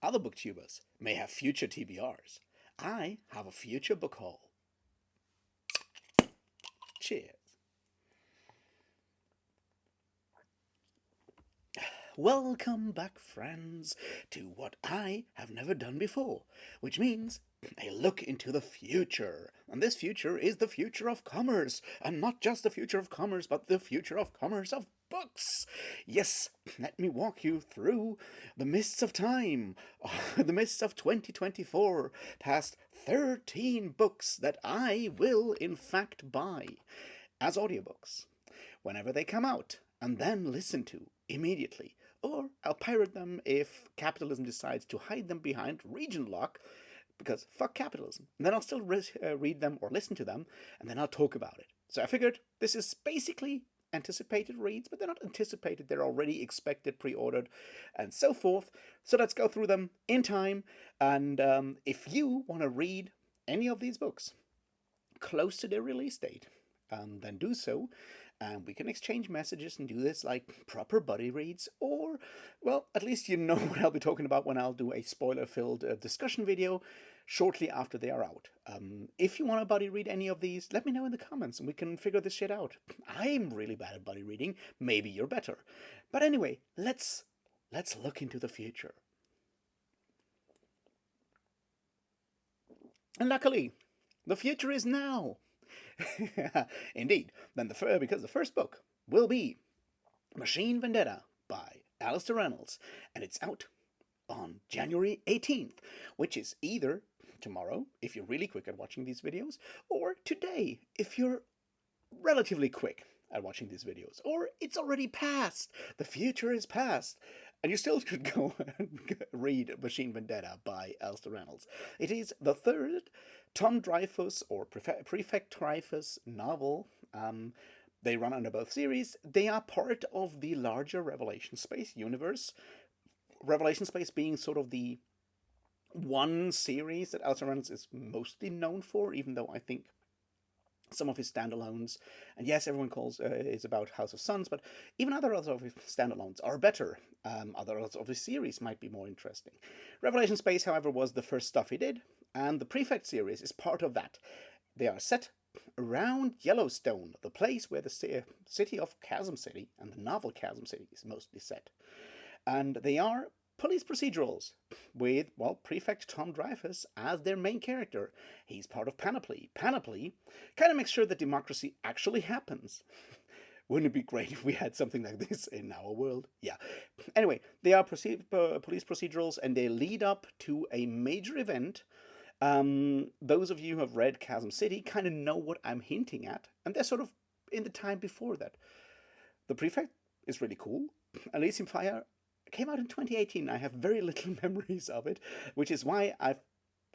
Other booktubers may have future TBRs. I have a future book haul. Cheers. Welcome back, friends, to what I have never done before, which means a look into the future. And this future is the future of commerce, and not just the future of commerce, but the future of commerce of books. Yes, let me walk you through the mists of time, the mists of 2024, past 13 books that I will, in fact, buy as audiobooks whenever they come out, and then listen to immediately. Or I'll pirate them if capitalism decides to hide them behind region lock, because fuck capitalism. And then I'll still read them or listen to them, and then I'll talk about it. So I figured this is basically anticipated reads, but they're not anticipated, they're already expected, pre-ordered, and so forth. So let's go through them in time, and if you want to read any of these books close to their release date, then do so, and we can exchange messages and do this like proper buddy reads, or, well, at least you know what I'll be talking about when I'll do a spoiler-filled discussion video shortly after they are out. If you want to buddy read any of these, let me know in the comments and we can figure this shit out. I'm really bad at buddy reading, maybe you're better. But anyway, let's look into the future. And luckily, the future is now. Indeed, then because the first book will be Machine Vendetta by Alistair Reynolds, and it's out on January 18th, which is either tomorrow, if you're really quick at watching these videos, or today, if you're relatively quick at watching these videos, or it's already past. The future is past. And you still could go and read Machine Vendetta by Alistair Reynolds. It is the third Tom Dreyfus or Prefect Dreyfus novel. They run under both series. They are part of the larger Revelation Space universe. Revelation Space being sort of the one series that Alistair Reynolds is mostly known for, even though I think some of his standalones, and yes, everyone calls is about House of Suns, but even other of his standalones are better. Others of his series might be more interesting. Revelation Space, however, was the first stuff he did, and the Prefect series is part of that. They are set around Yellowstone, the place where the city of Chasm City and the novel Chasm City is mostly set. And they are police procedurals with, well, Prefect Tom Dreyfus as their main character. He's part of Panoply. Panoply kind of makes sure that democracy actually happens. Wouldn't it be great if we had something like this in our world? Yeah. Anyway, they are police procedurals, and they lead up to a major event. Those of you who have read Chasm City kind of know what I'm hinting at, and they're sort of in the time before that. The Prefect is really cool. Elysium Fire came out in 2018. I have very little memories of it, which is why I've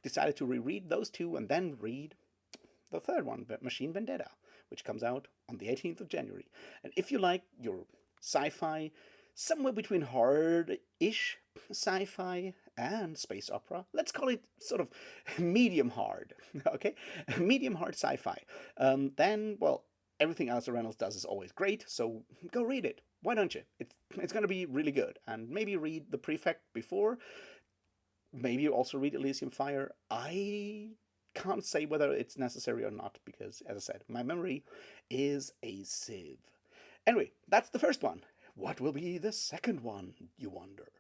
decided to reread those two and then read the third one, Machine Vendetta, which comes out on the 18th of January. And if you like your sci-fi, somewhere between hard-ish sci-fi and space opera, let's call it sort of medium hard, okay? Medium hard sci-fi. Then, well, everything Alistair Reynolds does is always great, so go read it. Why don't you? It's going to be really good. And maybe read The Prefect before. Maybe you also read Elysium Fire. I can't say whether it's necessary or not, because, as I said, my memory is a sieve. Anyway, that's the first one. What will be the second one, you wonder?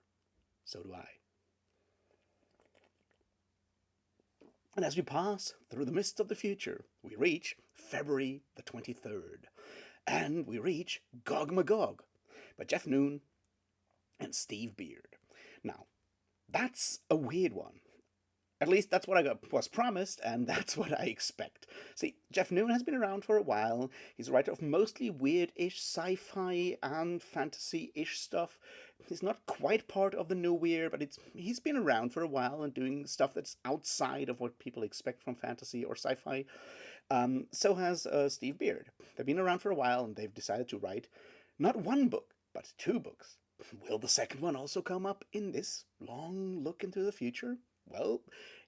So do I. And as we pass through the mists of the future, we reach February the 23rd. And we reach Gog Magog by Jeff Noon and Steve Beard. Now, that's a weird one. At least that's what I was promised, and that's what I expect. See, Jeff Noon has been around for a while. He's a writer of mostly weird-ish sci-fi and fantasy-ish stuff. He's not quite part of the new weird, but he's been around for a while and doing stuff that's outside of what people expect from fantasy or sci-fi. So has Steve Beard. They've been around for a while, and they've decided to write not one book, but two books. Will the second one also come up in this long look into the future? Well,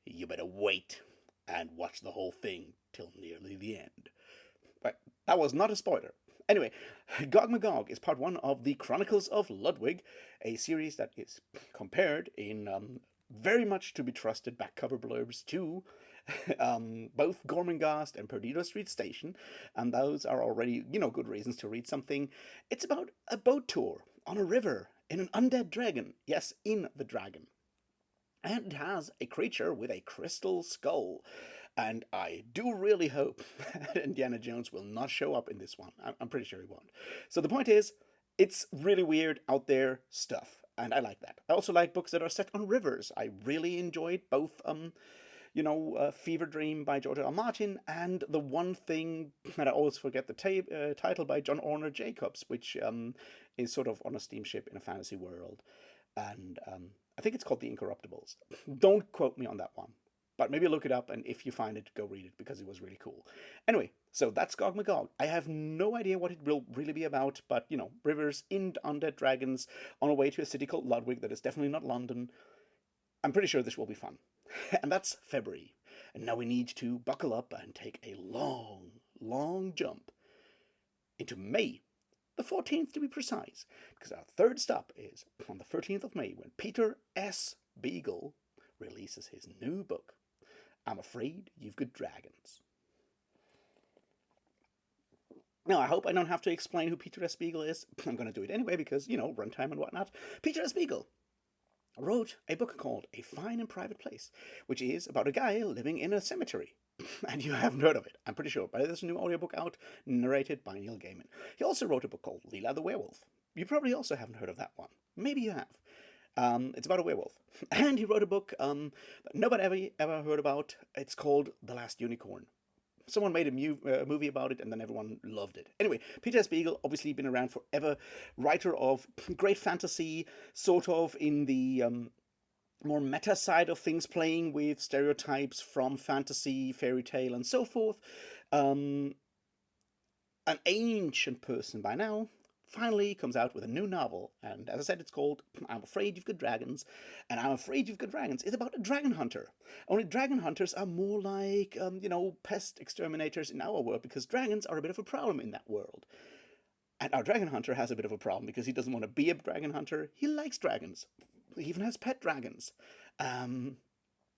you better wait and watch the whole thing till nearly the end. But that was not a spoiler. Anyway, Gog Magog is part one of the Chronicles of Ludwig, a series that is compared in very much to be trusted back cover blurbs to both Gormenghast and Perdido Street Station, and those are already, good reasons to read something. It's about a boat tour on a river in an undead dragon. Yes, in the dragon. And it has a creature with a crystal skull. And I do really hope that Indiana Jones will not show up in this one. I'm pretty sure he won't. So the point is, it's really weird, out there stuff. And I like that. I also like books that are set on rivers. I really enjoyed both, Fever Dream by George R. R. Martin and the one thing that I always forget the title by John Orner Jacobs, which is sort of on a steamship in a fantasy world. And I think it's called The Incorruptibles. Don't quote me on that one. But maybe look it up, and if you find it, go read it, because it was really cool. Anyway, so that's Gog Magog. I have no idea what it will really be about, but, rivers in undead dragons on a way to a city called Ludwig that is definitely not London. I'm pretty sure this will be fun. And that's February. And now we need to buckle up and take a long, long jump into May. The 14th to be precise, because our third stop is on the 13th of May when Peter S. Beagle releases his new book, I'm Afraid You've Got Dragons. Now, I hope I don't have to explain who Peter S. Beagle is. I'm going to do it anyway because, runtime and whatnot. Peter S. Beagle wrote a book called A Fine and Private Place, which is about a guy living in a cemetery. And you haven't heard of it, I'm pretty sure, but there's a new audiobook out, narrated by Neil Gaiman. He also wrote a book called Leela the Werewolf. You probably also haven't heard of that one. Maybe you have. It's about a werewolf. And he wrote a book that nobody ever heard about. It's called The Last Unicorn. Someone made a movie about it, and then everyone loved it. Anyway, Peter S. Beagle, obviously been around forever, writer of great fantasy, sort of in the more meta side of things, playing with stereotypes from fantasy, fairy tale, and so forth. An ancient person by now, finally comes out with a new novel, and as I said, it's called I'm Afraid You've Got Dragons, and I'm Afraid You've Got Dragons is about a dragon hunter. Only dragon hunters are more like, pest exterminators in our world, because dragons are a bit of a problem in that world. And our dragon hunter has a bit of a problem because he doesn't want to be a dragon hunter. He likes dragons. He even has pet dragons.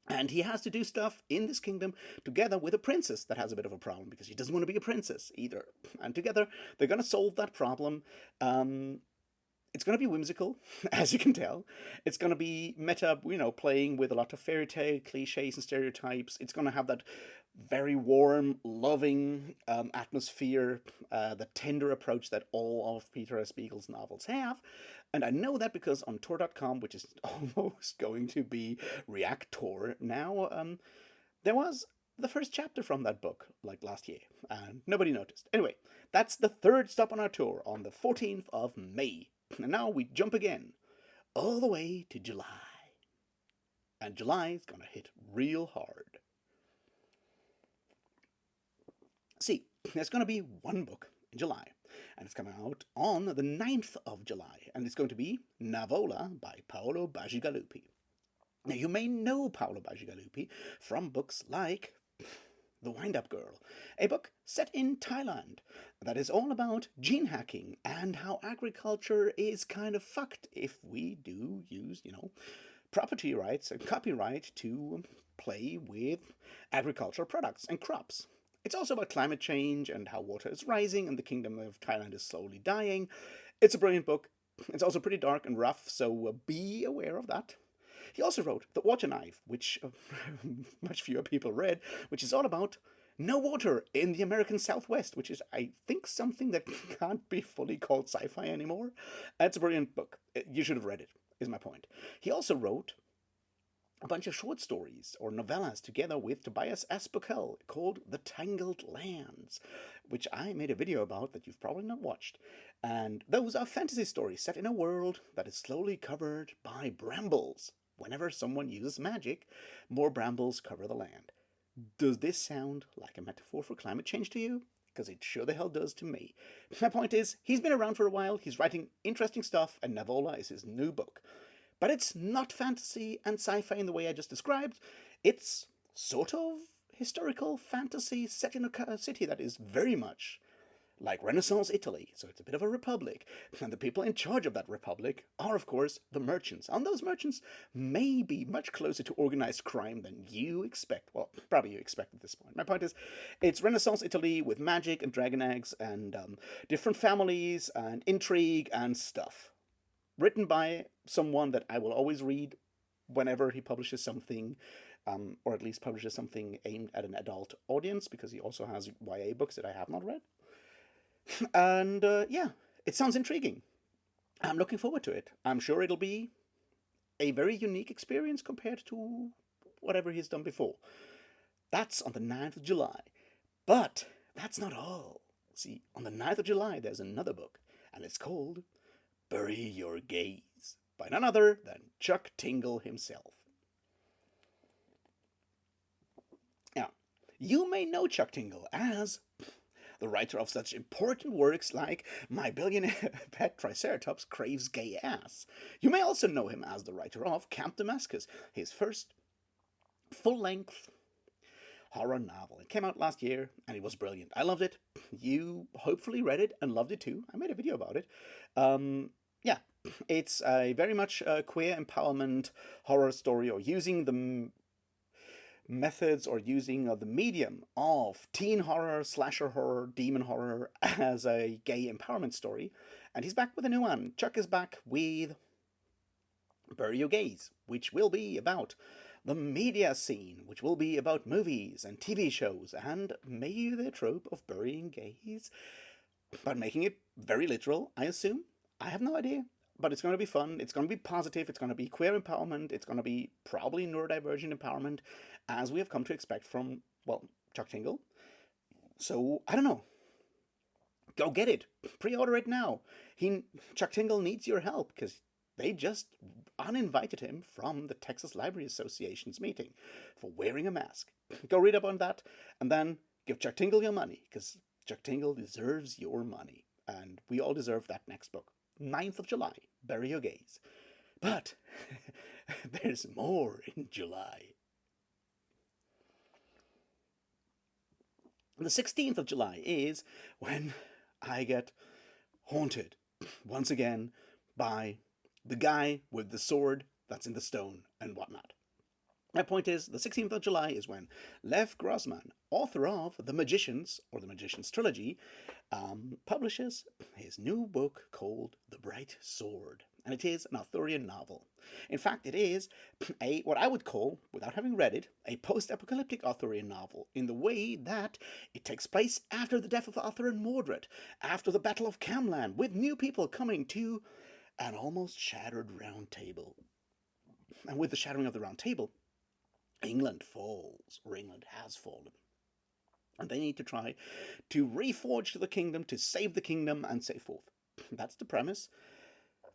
And he has to do stuff in this kingdom together with a princess that has a bit of a problem because she doesn't want to be a princess either. And together, they're going to solve that problem. It's going to be whimsical, as you can tell. It's going to be meta, playing with a lot of fairy tale cliches and stereotypes. It's going to have that very warm, loving atmosphere, the tender approach that all of Peter S. Beagle's novels have. And I know that because on Tor.com, which is almost going to be Reactor now, there was the first chapter from that book, like last year, and nobody noticed. Anyway, that's the third stop on our tour on the 14th of May. And now we jump again, all the way to July. And July is going to hit real hard. See, there's going to be one book in July, and it's coming out on the 9th of July, and it's going to be Navola by Paolo Bacigalupi. Now, you may know Paolo Bacigalupi from books like The Wind-Up Girl, a book set in Thailand that is all about gene hacking and how agriculture is kind of fucked if we do use, property rights and copyright to play with agricultural products and crops. It's also about climate change and how water is rising and the kingdom of Thailand is slowly dying. It's a brilliant book. It's also pretty dark and rough, so be aware of that. He also wrote The Water Knife, which much fewer people read, which is all about no water in the American Southwest, which is, I think, something that can't be fully called sci-fi anymore. It's a brilliant book. You should have read it, is my point. He also wrote a bunch of short stories or novellas together with Tobias Asbukel called The Tangled Lands, which I made a video about that you've probably not watched. And those are fantasy stories set in a world that is slowly covered by brambles. Whenever someone uses magic, more brambles cover the land. Does this sound like a metaphor for climate change to you? Because it sure the hell does to me. My point is, he's been around for a while, he's writing interesting stuff, and Navola is his new book. But it's not fantasy and sci-fi in the way I just described. It's sort of historical fantasy set in a city that is very much like Renaissance Italy, so it's a bit of a republic. And the people in charge of that republic are, of course, the merchants. And those merchants may be much closer to organized crime than you expect. Well, probably you expect at this point. My point is, it's Renaissance Italy with magic and dragon eggs and different families and intrigue and stuff. Written by someone that I will always read whenever he publishes something, or at least publishes something aimed at an adult audience, because he also has YA books that I have not read. And yeah, it sounds intriguing. I'm looking forward to it. I'm sure it'll be a very unique experience compared to whatever he's done before. That's on the 9th of July. But that's not all. See, on the 9th of July, there's another book, and it's called Bury Your Gaze, by none other than Chuck Tingle himself. Now, you may know Chuck Tingle as the writer of such important works like My Billionaire Pet Triceratops Craves Gay Ass. You may also know him as the writer of Camp Damascus, his first full-length horror novel. It came out last year, and it was brilliant. I loved it. You hopefully read it and loved it too. I made a video about it. Yeah, it's a very much queer empowerment horror story, or using the methods or using the medium of teen horror, slasher horror, demon horror as a gay empowerment story. And he's back with a new one. Chuck is back with Bury Your Gaze, which will be about the media scene, which will be about movies and TV shows, and maybe the trope of burying gays, but making it very literal, I assume. I have no idea. But it's going to be fun, it's going to be positive, it's going to be queer empowerment, it's going to be probably neurodivergent empowerment, as we have come to expect from, well, Chuck Tingle. So, I don't know. Go get it. Pre-order it now. Chuck Tingle needs your help, because they just uninvited him from the Texas Library Association's meeting for wearing a mask. Go read up on that, and then give Chuck Tingle your money, because Chuck Tingle deserves your money. And we all deserve that next book. 9th of July, Bury Your Gaze. But there's more in July. The 16th of July is when I get haunted once again by the guy with the sword that's in the stone and whatnot. My point is, the 16th of July is when Lev Grossman, author of The Magicians, or The Magicians Trilogy, publishes his new book called The Bright Sword. And it is an Arthurian novel. In fact, it is what I would call, without having read it, a post-apocalyptic Arthurian novel, in the way that it takes place after the death of Arthur and Mordred, after the Battle of Camlan, with new people coming to an almost shattered round table. And with the shattering of the round table, England falls, or England has fallen. And they need to try to reforge the kingdom, to save the kingdom, and so forth. That's the premise.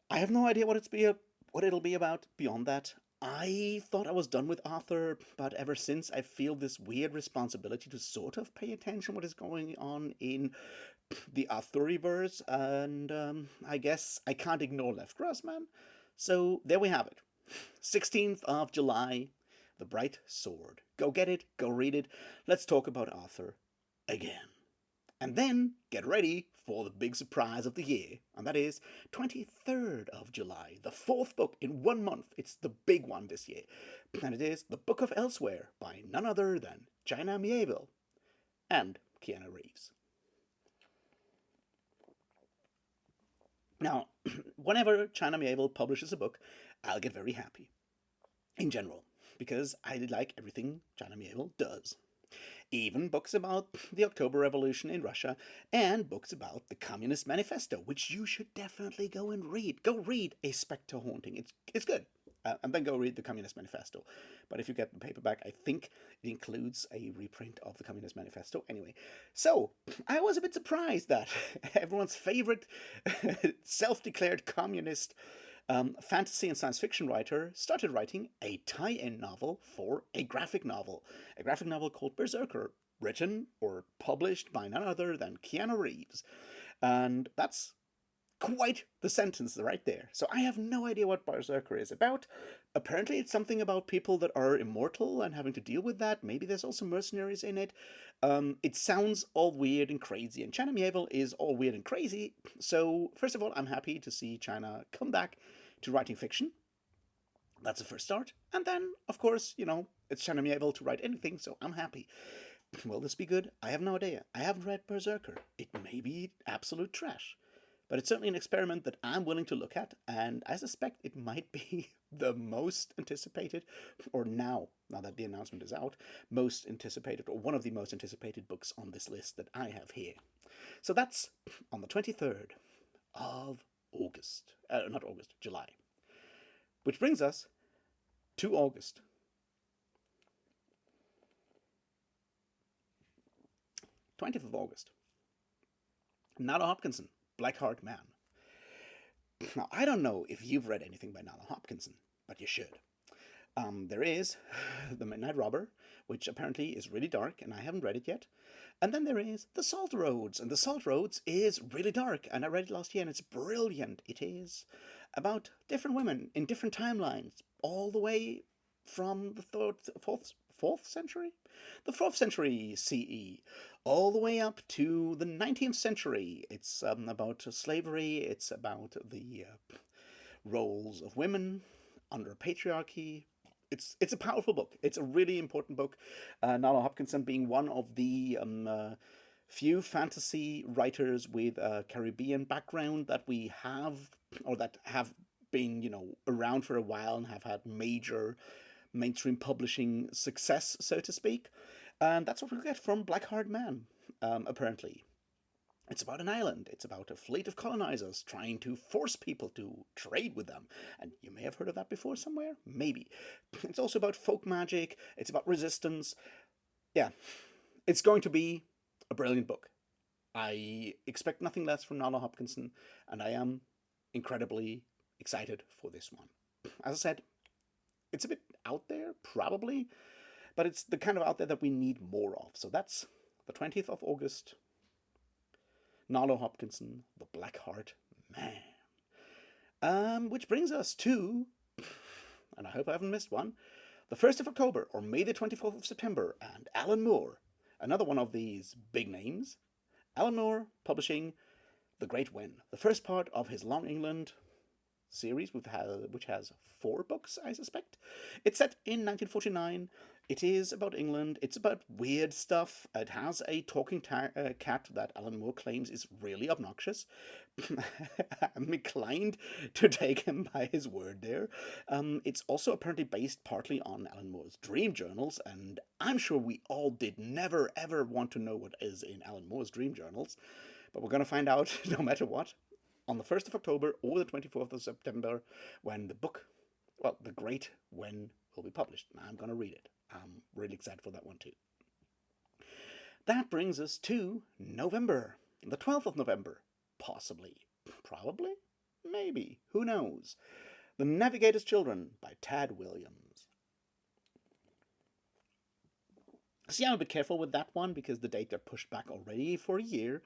I have no idea what it'll be about beyond that. I thought I was done with Arthur, but ever since I feel this weird responsibility to sort of pay attention what is going on in the Arthuriverse, and I guess I can't ignore Lev Grossman. So there we have it. 16th of July, The Bright Sword. Go get it, go read it. Let's talk about Arthur again. And then get ready for the big surprise of the year, and that is 23rd of July, the 4th book in 1 month. It's the big one this year, and it is The Book of Elsewhere by none other than China Miéville and Keanu Reeves. Now, whenever China Miéville publishes a book, I'll get very happy, in general, because I like everything China Miéville does. Even books about the October Revolution in Russia, and books about the Communist Manifesto, which you should definitely go and read. Go read A Spectre Haunting. It's good. And then go read the Communist Manifesto. But if you get the paperback, I think it includes a reprint of the Communist Manifesto. Anyway, so I was a bit surprised that everyone's favorite self-declared communist fantasy and science fiction writer started writing a tie-in novel for a graphic novel called Berserker, written or published by none other than Keanu Reeves. And that's quite the sentence right there. So I have no idea what Berserker is about. Apparently, it's something about people that are immortal and having to deal with that. Maybe there's also mercenaries in it. It sounds all weird and crazy, and China Miéville is all weird and crazy. So, first of all, I'm happy to see China come back to writing fiction. That's the first start. And then, of course, it's China Miéville to write anything, so I'm happy. Will this be good? I have no idea. I haven't read Berserker. It may be absolute trash. But it's certainly an experiment that I'm willing to look at, and I suspect it might be the most anticipated, or now that the announcement is out, most anticipated, or one of the most anticipated books on this list that I have here. So that's on the 23rd of August. Not August, July. Which brings us to August. 20th of August. Nalo Hopkinson, Blackheart Man. Now, I don't know if you've read anything by Nalo Hopkinson, but you should. There is The Midnight Robber, which apparently is really dark, and I haven't read it yet. And then there is The Salt Roads, and The Salt Roads is really dark, and I read it last year, and it's brilliant. It is about different women in different timelines, all the way from the fourth century? The 4th century CE, all the way up to the 19th century. It's about slavery, it's about the roles of women under patriarchy. It's a powerful book. It's a really important book. Nalo Hopkinson being one of the few fantasy writers with a Caribbean background that we have, or that have been, around for a while and have had major mainstream publishing success, so to speak. And that's what we get from Blackheart Man, apparently. It's about an island. It's about a fleet of colonizers trying to force people to trade with them. And you may have heard of that before somewhere. Maybe. It's also about folk magic. It's about resistance. Yeah, it's going to be a brilliant book. I expect nothing less from Nalo Hopkinson, and I am incredibly excited for this one. As I said, it's a bit out there, probably, but it's the kind of out there that we need more of. So that's the 20th of August. Nalo Hopkinson, The Blackheart Man. Which brings us to, and I hope I haven't missed one, the 1st of October, or May the 24th of September, and Alan Moore, another one of these big names. Alan Moore publishing The Great Wen, the first part of his Long England series, which has 4 books, I suspect. It's set in 1949. It is about England. It's about weird stuff. It has a talking cat that Alan Moore claims is really obnoxious. I'm inclined to take him by his word there. It's also apparently based partly on Alan Moore's dream journals, and I'm sure we all did never ever want to know what is in Alan Moore's dream journals, but we're going to find out no matter what on the 1st of October or the 24th of September, when the book, The Great Wen, will be published. And I'm going to read it. I'm really excited for that one too. That brings us to November, the 12th of November, possibly, probably, maybe, who knows. The Navigator's Children by Tad Williams. See, I'm a bit careful with that one because the date are pushed back already for a year,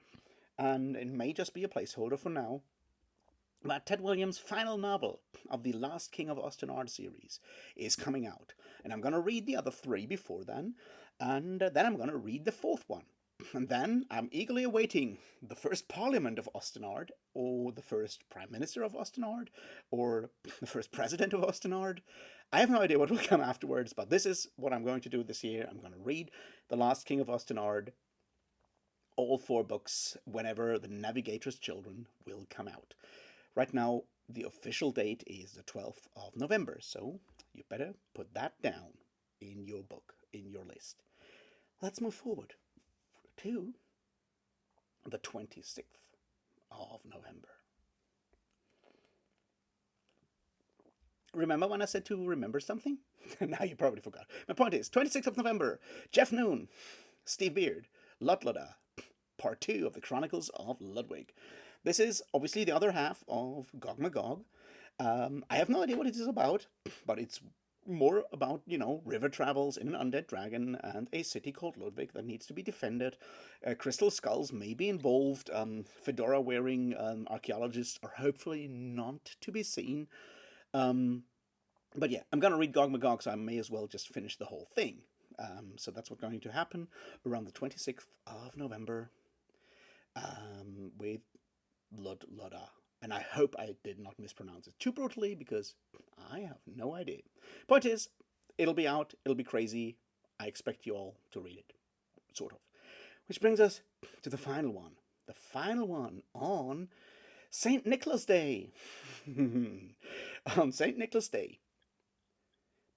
and it may just be a placeholder for now. But Ted Williams' final novel of the Last King of Ostenard series is coming out, and I'm going to read the other 3 before then, and then I'm going to read the 4th one. And then I'm eagerly awaiting the first Parliament of Ostenard, or the first Prime Minister of Ostenard, or the first President of Ostenard. I have no idea what will come afterwards, but this is what I'm going to do this year. I'm going to read The Last King of Ostenard, all 4 books, whenever The Navigator's Children will come out. Right now, the official date is the 12th of November, so you better put that down in your book, in your list. Let's move forward to the 26th of November. Remember when I said to remember something? Now you probably forgot. My point is, 26th of November, Jeff Noon, Steve Beard, Ludloda, Part 2 of the Chronicles of Ludwig. This is obviously the other half of Gog Magog. I have no idea what it is about, but it's more about, river travels in an undead dragon and a city called Ludwig that needs to be defended. Crystal skulls may be involved. Fedora wearing archaeologists are hopefully not to be seen. But yeah, I'm going to read Gog Magog, so I may as well just finish the whole thing. So that's what's going to happen around the 26th of November with Ludda. And I hope I did not mispronounce it too brutally, because I have no idea. Point is, it'll be out, it'll be crazy. I expect you all to read it, sort of. Which brings us to the final one. The final one on St. Nicholas Day. On St. Nicholas Day,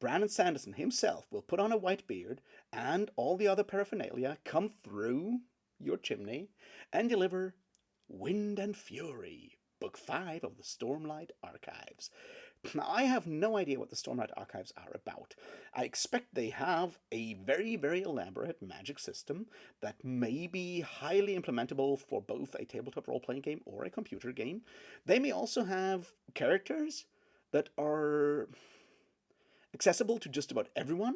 Brandon Sanderson himself will put on a white beard and all the other paraphernalia, come through your chimney, and deliver Wind and Fury, Book 5 of the Stormlight Archives. Now, I have no idea what the Stormlight Archives are about. I expect they have a very, very elaborate magic system that may be highly implementable for both a tabletop role-playing game or a computer game. They may also have characters that are accessible to just about everyone.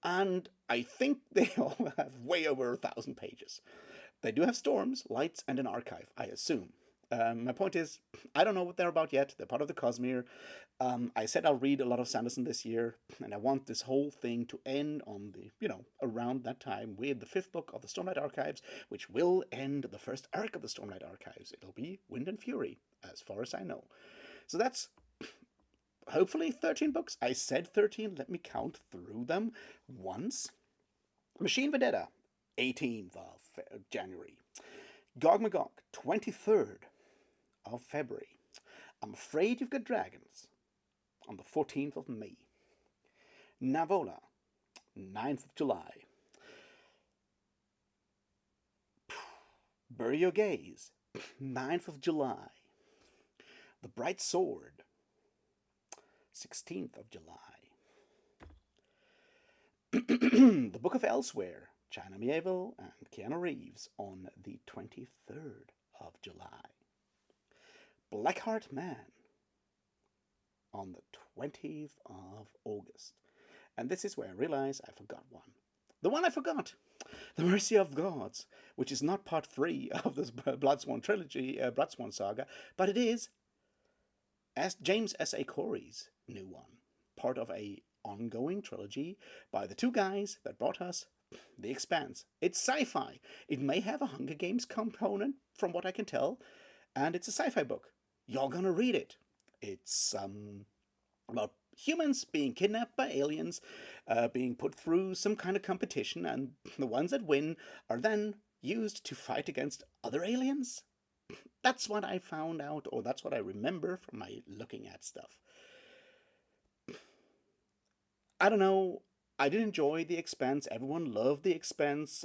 And I think they all have way over 1,000 pages. They do have storms, lights, and an archive, I assume. My point is, I don't know what they're about yet. They're part of the Cosmere. I said I'll read a lot of Sanderson this year, and I want this whole thing to end on around that time with the 5th book of the Stormlight Archives, which will end the first arc of the Stormlight Archives. It'll be Wind and Fury, as far as I know. So that's hopefully 13 books. I said 13. Let me count through them once. Machine Vendetta, 18th of January. Gog Magog, 23rd of February. I'm Afraid You've Got Dragons, on the 14th of May. Navola, 9th of July. Bur Gaze, 9th of July. The Bright Sword, 16th of July. The Book of Elsewhere, China Mieville and Keanu Reeves, on the 23rd of July. Blackheart Man, on the 20th of August. And this is where I realize I forgot one. The one I forgot! The Mercy of Gods, which is not part 3 of this Bloodsworn trilogy, Bloodsworn saga, but it is James S.A. Corey's new one, part of a ongoing trilogy by the two guys that brought us The Expanse. It's sci-fi. It may have a Hunger Games component, from what I can tell, and it's a sci-fi book. Y'all gonna read it. It's about humans being kidnapped by aliens, being put through some kind of competition, and the ones that win are then used to fight against other aliens. That's what I found out, or that's what I remember from my looking at stuff. I don't know. I did enjoy The Expanse. Everyone loved The Expanse.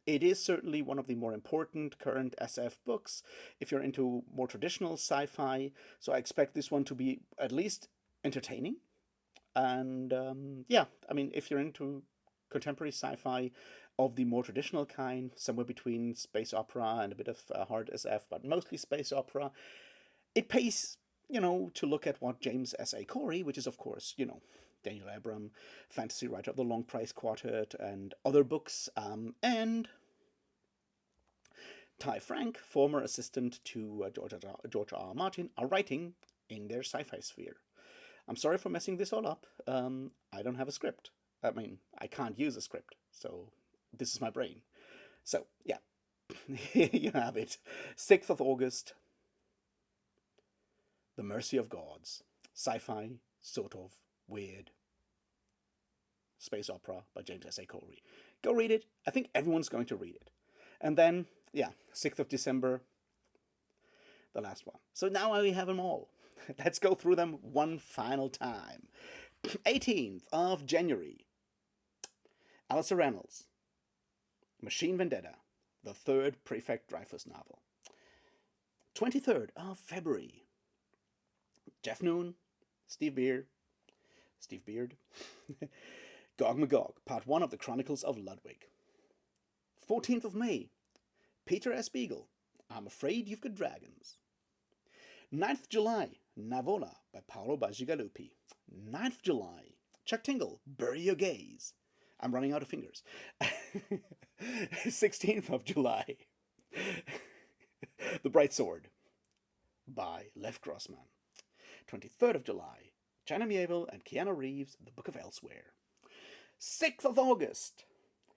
It is certainly one of the more important current SF books if you're into more traditional sci-fi. So I expect this one to be at least entertaining. And yeah, I mean, if you're into contemporary sci-fi of the more traditional kind, somewhere between space opera and a bit of hard SF, but mostly space opera, it pays, to look at what James S.A. Corey, which is, of course, Daniel Abram, fantasy writer of the Long Price Quartet and other books, and Ty Frank, former assistant to George R. Martin, are writing in their sci-fi sphere. I'm sorry for messing this all up. I don't have a script. I mean, I can't use a script, so this is my brain. So, yeah, you have it. 6th of August, The Mercy of Gods. Sci-fi, sort of, weird space opera by James S.A. Corey. Go read it. I think everyone's going to read it. And then, 6th of December, the last one. So now we have them all. Let's go through them one final time. 18th of January, Alistair Reynolds, Machine Vendetta, the 3rd Prefect Dreyfus novel. 23rd of February, Jeff Noon, Steve Beard, Gog Magog, Part 1 of the Chronicles of Ludwig. 14th of May, Peter S. Beagle, I'm Afraid You've Got Dragons. 9th July, Navola by Pao Jalopi. 9th of July, Chuck Tingle, Bur Gaze. I'm running out of fingers. 16th of July, The Bright Sword by Lev Grossman. 23rd of July, China Miéville and Keanu Reeves, The Book of Elsewhere. 6th of August,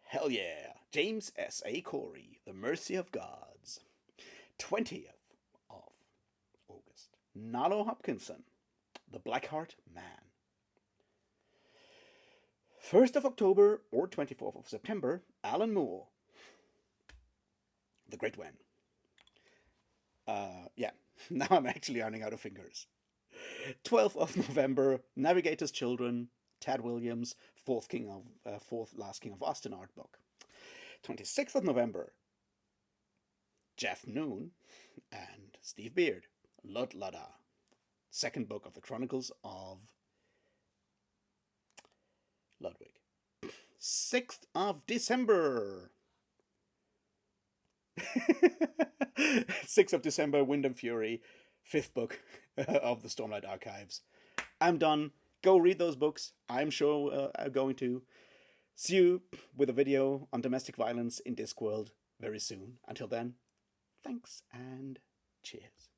hell yeah, James S. A. Corey, The Mercy of Gods. 20th of August, Nalo Hopkinson, The Blackheart Man. 1st of October or 24th of September, Alan Moore, The Great Wen. Yeah, now I'm actually running out of fingers. 12th of November, Navigator's Children, Tad Williams, fourth Last King of Austin art book. 26th of November, Jeff Noon and Steve Beard, Lud Ludda, second book of the Chronicles of Ludwig. 6th of December. 6th of December, Wind and Fury, fifth book of the Stormlight Archives. I'm done. Go read those books. I'm sure I'm going to. See you with a video on domestic violence in Discworld very soon. Until then, thanks and cheers.